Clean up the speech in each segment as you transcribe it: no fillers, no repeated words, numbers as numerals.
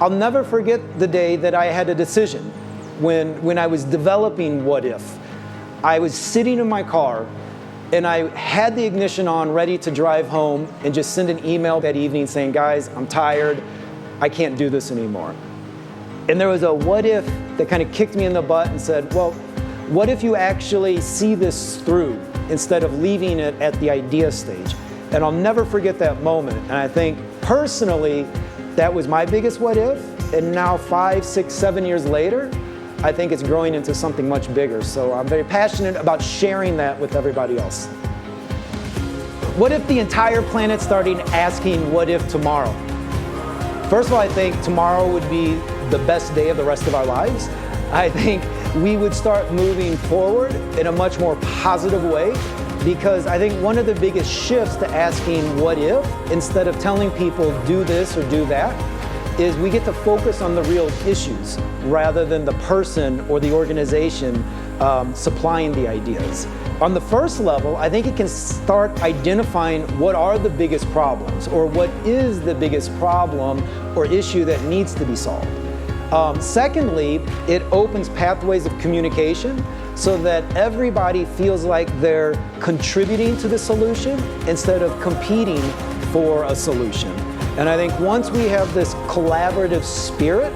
I'll never forget the day that I had a decision when I was developing What If. I was sitting in my car and I had the ignition on, ready to drive home and just send an email that evening saying, guys, I'm tired, I can't do this anymore. And there was a what if that kind of kicked me in the butt and said, well, what if you actually see this through instead of leaving it at the idea stage? And I'll never forget that moment. And I think personally, that was my biggest what if. And now 5, 6, 7 years later, I think it's growing into something much bigger. So I'm very passionate about sharing that with everybody else. What if the entire planet started asking, what if tomorrow? First of all, I think tomorrow would be the best day of the rest of our lives. I think we would start moving forward in a much more positive way, because I think one of the biggest shifts to asking what if, instead of telling people do this or do that, is we get to focus on the real issues rather than the person or the organization supplying the ideas. On the first level, I think it can start identifying what are the biggest problems, or what is the biggest problem or issue that needs to be solved. Secondly, it opens pathways of communication so that everybody feels like they're contributing to the solution instead of competing for a solution. And I think once we have this collaborative spirit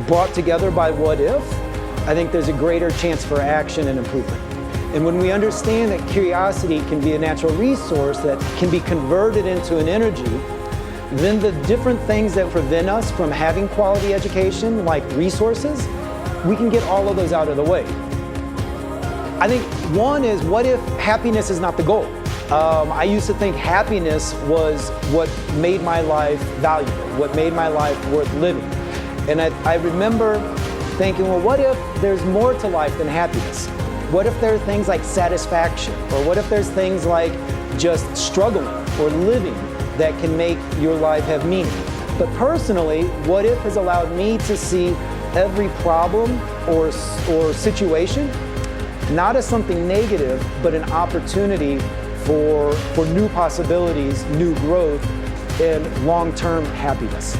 brought together by what if, I think there's a greater chance for action and improvement. And when we understand that curiosity can be a natural resource that can be converted into an energy, then the different things that prevent us from having quality education, like resources, we can get all of those out of the way. I think one is, what if happiness is not the goal? I used to think happiness was what made my life valuable, what made my life worth living. And I remember thinking, well, what if there's more to life than happiness? What if there are things like satisfaction? Or what if there's things like just struggling or living that can make your life have meaning? But personally, what if has allowed me to see every problem or situation not as something negative, but an opportunity for new possibilities, new growth, and long-term happiness.